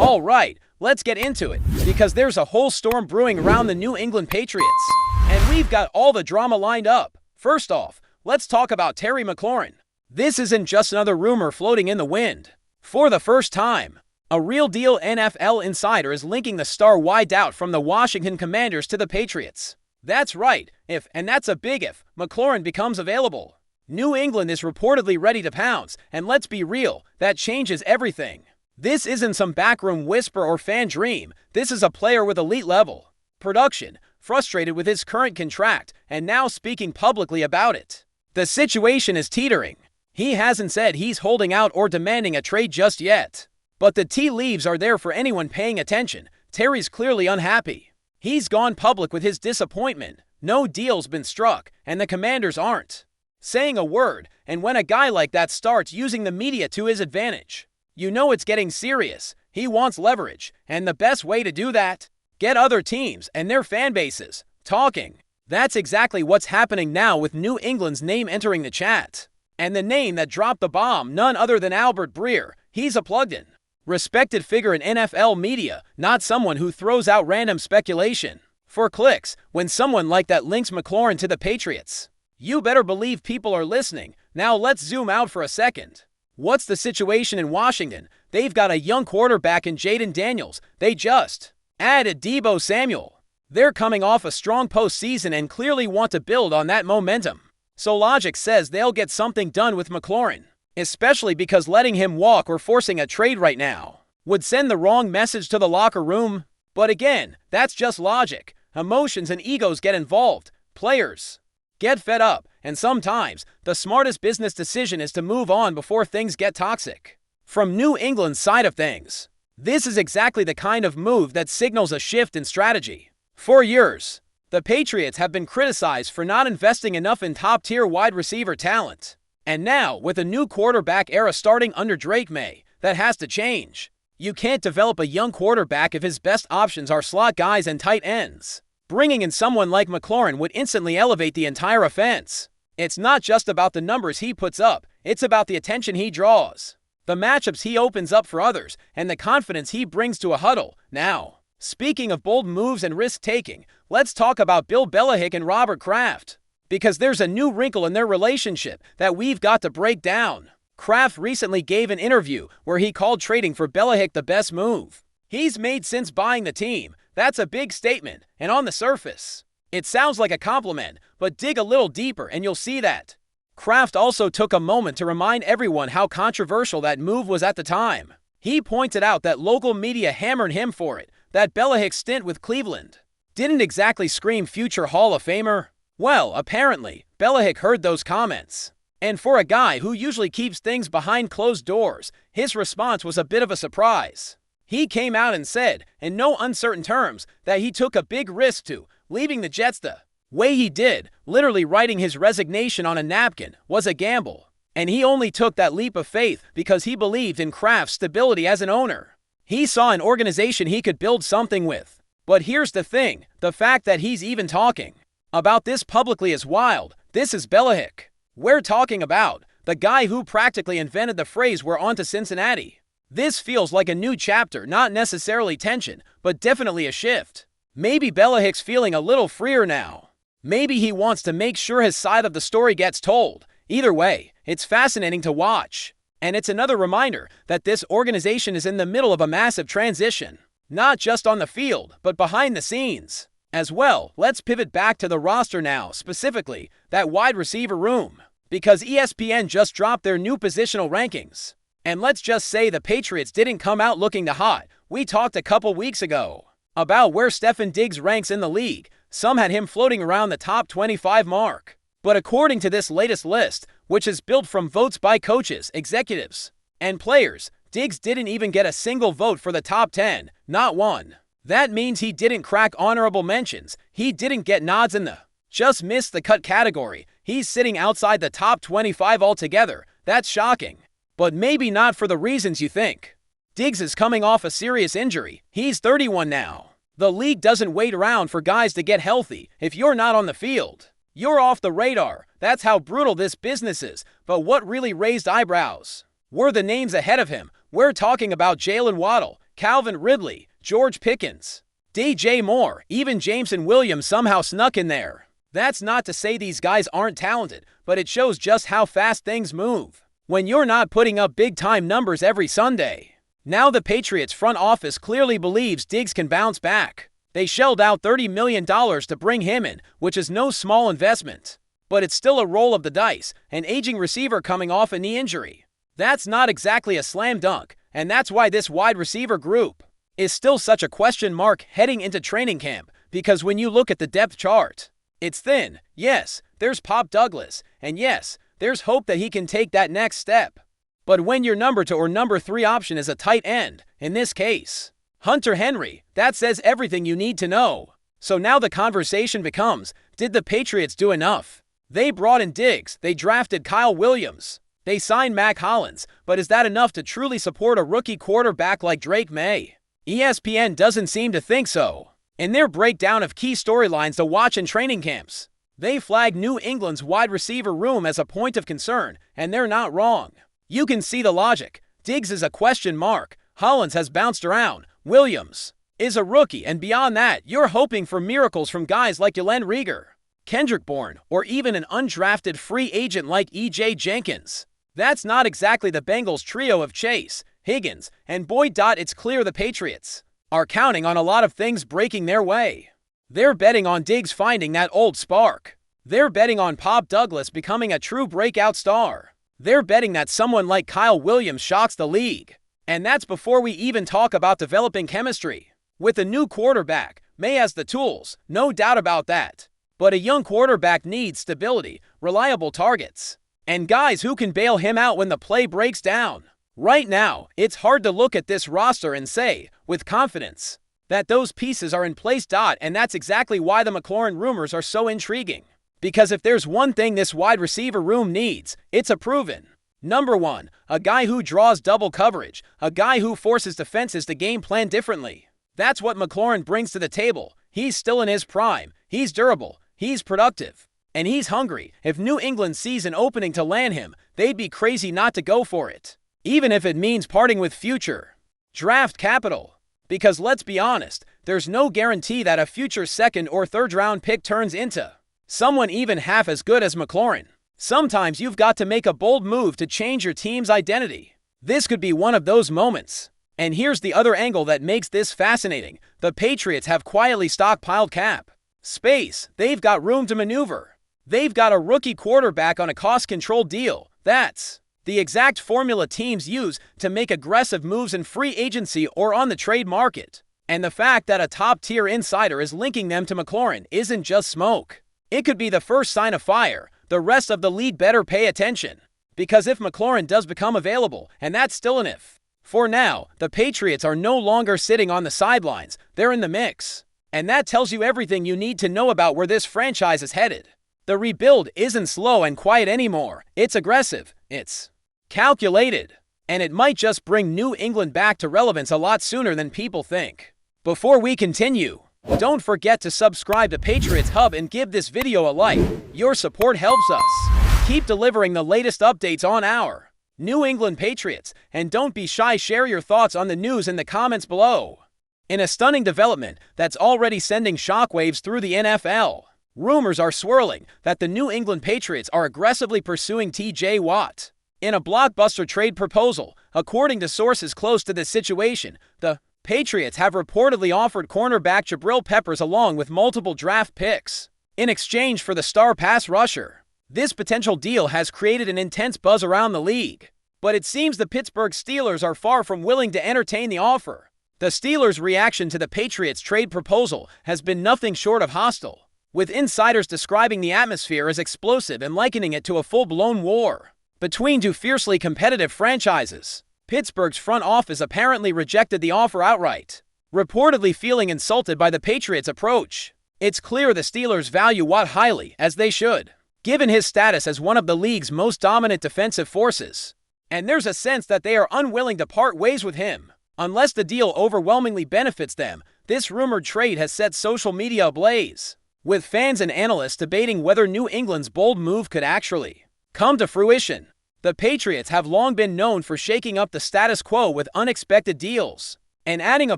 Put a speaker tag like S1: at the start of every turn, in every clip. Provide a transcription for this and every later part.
S1: All right, let's get into it, because there's a whole storm brewing around the New England Patriots, and we've got all the drama lined up. First off, let's talk about Terry McLaurin. This isn't just another rumor floating in the wind. For the first time, a real-deal NFL insider is linking the star wideout from the Washington Commanders to the Patriots. That's right, and that's a big if, McLaurin becomes available. New England is reportedly ready to pounce, and let's be real, that changes everything. This isn't some backroom whisper or fan dream. This is a player with elite-level production, frustrated with his current contract, and now speaking publicly about it. The situation is teetering. He hasn't said he's holding out or demanding a trade just yet. But the tea leaves are there for anyone paying attention. Terry's clearly unhappy. He's gone public with his disappointment. No deal's been struck, and the Commanders aren't saying a word, and when a guy like that starts using the media to his advantage, you know it's getting serious. He wants leverage, and the best way to do that? Get other teams and their fan bases talking. That's exactly what's happening now with New England's name entering the chat. And the name that dropped the bomb, none other than Albert Breer. He's a plugged-in, respected figure in NFL media, not someone who throws out random speculation for clicks. When someone like that links McLaurin to the Patriots, you better believe people are listening. Now let's zoom out for a second. What's the situation in Washington? They've got a young quarterback in Jaden Daniels. They just added Deebo Samuel. They're coming off a strong postseason and clearly want to build on that momentum. So logic says they'll get something done with McLaurin, especially because letting him walk or forcing a trade right now would send the wrong message to the locker room. But again, that's just logic. Emotions and egos get involved. Players get fed up, and sometimes the smartest business decision is to move on before things get toxic. From New England's side of things, this is exactly the kind of move that signals a shift in strategy. For years, the Patriots have been criticized for not investing enough in top-tier wide receiver talent. And now, with a new quarterback era starting under Drake May, that has to change. You can't develop a young quarterback if his best options are slot guys and tight ends. Bringing in someone like McLaurin would instantly elevate the entire offense. It's not just about the numbers he puts up, it's about the attention he draws, the matchups he opens up for others, and the confidence he brings to a huddle. Now, speaking of bold moves and risk-taking, let's talk about Bill Belichick and Robert Kraft. Because there's a new wrinkle in their relationship that we've got to break down. Kraft recently gave an interview where he called trading for Belichick the best move he's made since buying the team. That's a big statement, and on the surface, it sounds like a compliment, but dig a little deeper and you'll see that. Kraft also took a moment to remind everyone how controversial that move was at the time. He pointed out that local media hammered him for it, that Belichick's stint with Cleveland didn't exactly scream future Hall of Famer. Well, apparently, Belichick heard those comments. And for a guy who usually keeps things behind closed doors, his response was a bit of a surprise. He came out and said, in no uncertain terms, that he took a big risk to leaving the Jets the way he did. Literally writing his resignation on a napkin was a gamble. And he only took that leap of faith because he believed in Kraft's stability as an owner. He saw an organization he could build something with. But here's the thing, the fact that he's even talking about this publicly is wild. This is Belichick we're talking about, the guy who practically invented the phrase "we're on to Cincinnati." This feels like a new chapter, not necessarily tension, but definitely a shift. Maybe Belichick's feeling a little freer now. Maybe he wants to make sure his side of the story gets told. Either way, it's fascinating to watch. And it's another reminder that this organization is in the middle of a massive transition. Not just on the field, but behind the scenes as well. Let's pivot back to the roster now, specifically that wide receiver room, because ESPN just dropped their new positional rankings. And let's just say the Patriots didn't come out looking the hot. We talked a couple weeks ago about where Stefon Diggs ranks in the league. Some had him floating around the top 25 mark. But according to this latest list, which is built from votes by coaches, executives, and players, Diggs didn't even get a single vote for the top 10, not one. That means he didn't crack honorable mentions. He didn't get nods in the just missed the cut category. He's sitting outside the top 25 altogether. That's shocking. But maybe not for the reasons you think. Diggs is coming off a serious injury. He's 31 now. The league doesn't wait around for guys to get healthy. If you're not on the field, you're off the radar. That's how brutal this business is. But what really raised eyebrows were the names ahead of him. We're talking about Jalen Waddle. Calvin Ridley, George Pickens, DJ Moore, even Jameson Williams somehow snuck in there. That's not to say these guys aren't talented, but it shows just how fast things move when you're not putting up big-time numbers every Sunday. Now the Patriots front office clearly believes Diggs can bounce back. They shelled out $30 million to bring him in, which is no small investment. But it's still a roll of the dice, an aging receiver coming off a knee injury. That's not exactly a slam dunk, and that's why this wide receiver group is still such a question mark heading into training camp, because when you look at the depth chart, it's thin. Yes, there's Pop Douglas, and yes, there's hope that he can take that next step. But when your number 2 or number 3 option is a tight end, in this case, Hunter Henry, that says everything you need to know. So now the conversation becomes, did the Patriots do enough? They brought in Diggs, they drafted Kyle Williams, they signed Mac Hollins, but is that enough to truly support a rookie quarterback like Drake May? ESPN doesn't seem to think so. In their breakdown of key storylines to watch in training camps, they flag New England's wide receiver room as a point of concern, and they're not wrong. You can see the logic. Diggs is a question mark. Hollins has bounced around. Williams is a rookie, and beyond that, you're hoping for miracles from guys like Jalen Reagor, Kendrick Bourne, or even an undrafted free agent like E.J. Jenkins. That's not exactly the Bengals trio of Chase, Higgins, and Boyd. It's clear the Patriots are counting on a lot of things breaking their way. They're betting on Diggs finding that old spark. They're betting on Pop Douglas becoming a true breakout star. They're betting that someone like Kyle Williams shocks the league. And that's before we even talk about developing chemistry. With a new quarterback, May has the tools, no doubt about that. But a young quarterback needs stability, reliable targets, and guys who can bail him out when the play breaks down. Right now, it's hard to look at this roster and say, with confidence, that those pieces are in place. And that's exactly why the McLaurin rumors are so intriguing. Because if there's one thing this wide receiver room needs, it's a proven number 1, a guy who draws double coverage, a guy who forces defenses to game plan differently. That's what McLaurin brings to the table. He's still in his prime, he's durable, he's productive, and he's hungry. If New England sees an opening to land him, they'd be crazy not to go for it, even if it means parting with future draft capital. Because let's be honest, there's no guarantee that a future 2nd or 3rd round pick turns into someone even half as good as McLaurin. Sometimes you've got to make a bold move to change your team's identity. This could be one of those moments. And here's the other angle that makes this fascinating. The Patriots have quietly stockpiled cap space. They've got room to maneuver. They've got a rookie quarterback on a cost-controlled deal. That's the exact formula teams use to make aggressive moves in free agency or on the trade market. And the fact that a top-tier insider is linking them to McLaurin isn't just smoke. It could be the first sign of fire. The rest of the league better pay attention. Because if McLaurin does become available, and that's still an if, for now, the Patriots are no longer sitting on the sidelines. They're in the mix. And that tells you everything you need to know about where this franchise is headed. The rebuild isn't slow and quiet anymore. It's aggressive. It's calculated. And it might just bring New England back to relevance a lot sooner than people think. Before we continue, don't forget to subscribe to Patriots Hub and give this video a like. Your support helps us keep delivering the latest updates on our New England Patriots. And don't be shy, share your thoughts on the news in the comments below. In a stunning development that's already sending shockwaves through the NFL, rumors are swirling that the New England Patriots are aggressively pursuing T.J. Watt in a blockbuster trade proposal. According to sources close to this situation, the Patriots have reportedly offered cornerback Jabril Peppers along with multiple draft picks in exchange for the star pass rusher. This potential deal has created an intense buzz around the league, but it seems the Pittsburgh Steelers are far from willing to entertain the offer. The Steelers' reaction to the Patriots' trade proposal has been nothing short of hostile, with insiders describing the atmosphere as explosive and likening it to a full-blown war between two fiercely competitive franchises. Pittsburgh's front office apparently rejected the offer outright, reportedly feeling insulted by the Patriots' approach. It's clear the Steelers value Watt highly, as they should, given his status as one of the league's most dominant defensive forces. And there's a sense that they are unwilling to part ways with him unless the deal overwhelmingly benefits them. This rumored trade has set social media ablaze, with fans and analysts debating whether New England's bold move could actually come to fruition. The Patriots have long been known for shaking up the status quo with unexpected deals, and adding a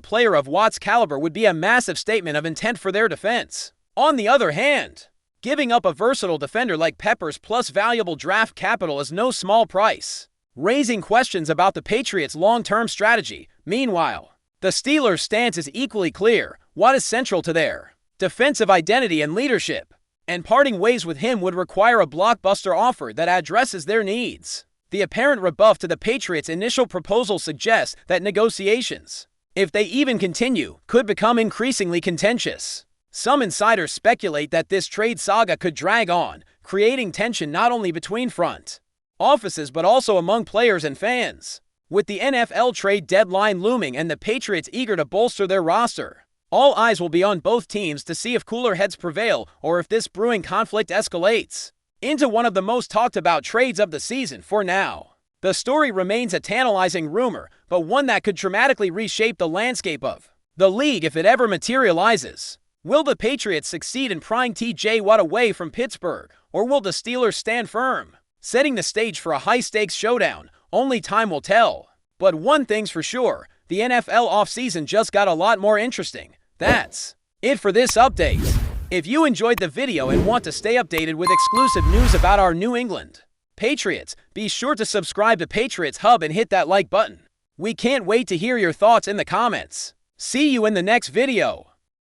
S1: player of Watt's caliber would be a massive statement of intent for their defense. On the other hand, giving up a versatile defender like Peppers plus valuable draft capital is no small price, raising questions about the Patriots' long-term strategy. Meanwhile, the Steelers' stance is equally clear. Watt is central to their defensive identity and leadership, and parting ways with him would require a blockbuster offer that addresses their needs. The apparent rebuff to the Patriots' initial proposal suggests that negotiations, if they even continue, could become increasingly contentious. Some insiders speculate that this trade saga could drag on, creating tension not only between front offices but also among players and fans. With the NFL trade deadline looming and the Patriots eager to bolster their roster, all eyes will be on both teams to see if cooler heads prevail or if this brewing conflict escalates into one of the most talked about trades of the season. For now, the story remains a tantalizing rumor, but one that could dramatically reshape the landscape of the league if it ever materializes. Will the Patriots succeed in prying TJ Watt away from Pittsburgh, or will the Steelers stand firm, setting the stage for a high-stakes showdown? Only time will tell. But one thing's for sure, the NFL offseason just got a lot more interesting. That's it for this update. If you enjoyed the video and want to stay updated with exclusive news about our New England Patriots, be sure to subscribe to Patriots Hub and hit that like button. We can't wait to hear your thoughts in the comments. See you in the next video.